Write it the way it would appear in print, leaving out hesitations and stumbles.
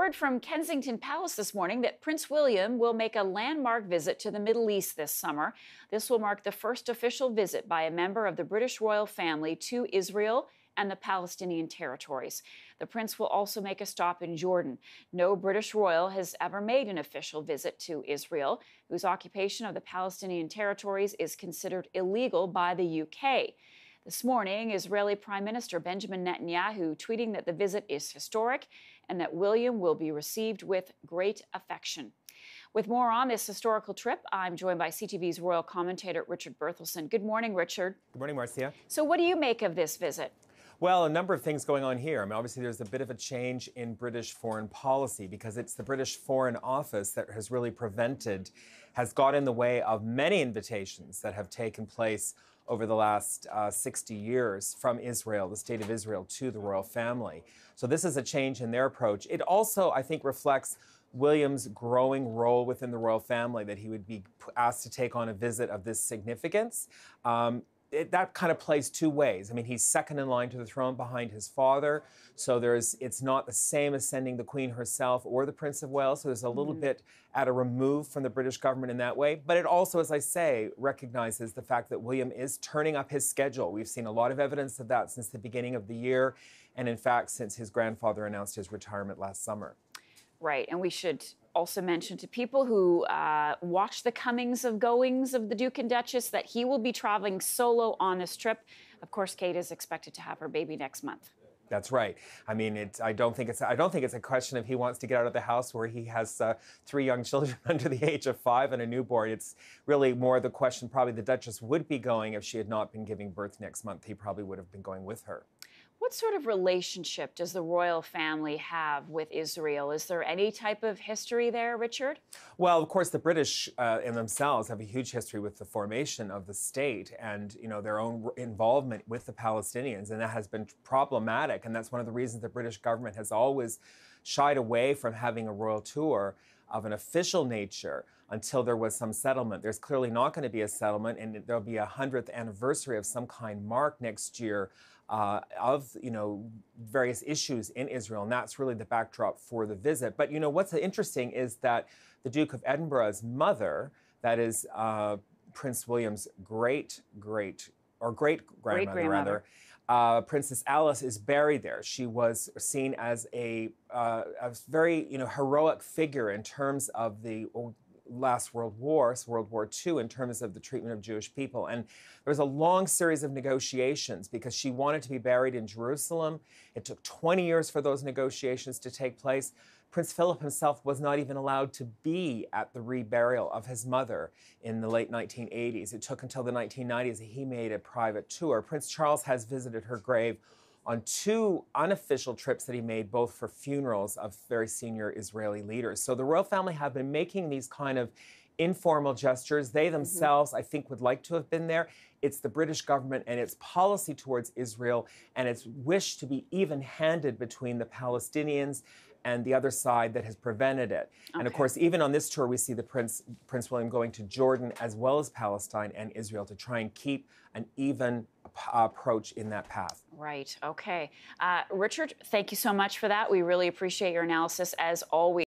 Word from Kensington Palace this morning that Prince William will make a landmark visit to the Middle East this summer. This will mark the first official visit by a member of the British royal family to Israel and the Palestinian Territories. The prince will also make a stop in Jordan. No British royal has ever made an official visit to Israel, whose occupation of the Palestinian Territories is considered illegal by the UK. This morning, Israeli Prime Minister Benjamin Netanyahu tweeting that the visit is historic and that William will be received with great affection. With more on this historical trip, I'm joined by CTV's royal commentator, Richard Berthelsen. Good morning, Richard. Good morning, Marcia. So what do you make of this visit? Well, a number of things going on here. I mean, obviously, there's a bit of a change in British foreign policy because it's the British Foreign Office that has got in the way of many invitations that have taken place over the last 60 years from Israel, the state of Israel, to the royal family. So this is a change in their approach. It also, I think, reflects William's growing role within the royal family, that he would be asked to take on a visit of this significance. That kind of plays two ways. I mean, he's second in line to the throne behind his father, so it's not the same as sending the Queen herself or the Prince of Wales, so there's a little bit at a remove from the British government in that way. But it also, as I say, recognizes the fact that William is turning up his schedule. We've seen a lot of evidence of that since the beginning of the year, and in fact, since his grandfather announced his retirement last summer. Right, and we should also mention to people who watch the comings of goings of the Duke and Duchess that he will be traveling solo on this trip. Of course, Kate is expected to have her baby next month. That's right. I mean, I don't think it's a question of he wants to get out of the house where he has 3 young children under the age of 5 and a newborn. It's really more the question probably the Duchess would be going if she had not been giving birth next month. He probably would have been going with her. What sort of relationship does the royal family have with Israel? Is there any type of history there, Richard? Well, of course, the British in themselves have a huge history with the formation of the state and, their own involvement with the Palestinians, and that has been problematic. And that's one of the reasons the British government has always shied away from having a royal tour of an official nature until there was some settlement. There's clearly not going to be a settlement, and there'll be a 100th anniversary of some kind marked next year of various issues in Israel, and that's really the backdrop for the visit. But what's interesting is that the Duke of Edinburgh's mother, that is Prince William's great-grandmother, Princess Alice, is buried there. She was seen as a very heroic figure in terms of the last World War, so World War II, in terms of the treatment of Jewish people. And there was a long series of negotiations because she wanted to be buried in Jerusalem. It took 20 years for those negotiations to take place. Prince Philip himself was not even allowed to be at the reburial of his mother in the late 1980s. It took until the 1990s that he made a private tour. Prince Charles has visited her grave on 2 unofficial trips that he made, both for funerals of very senior Israeli leaders. So the royal family have been making these kind of informal gestures. They themselves, I think, would like to have been there. It's the British government and its policy towards Israel and its wish to be even-handed between the Palestinians and the other side that has prevented it. Okay. And of course, even on this tour, we see the Prince William going to Jordan as well as Palestine and Israel to try and keep an even approach in that path. Right. Okay. Richard, thank you so much for that. We really appreciate your analysis as always.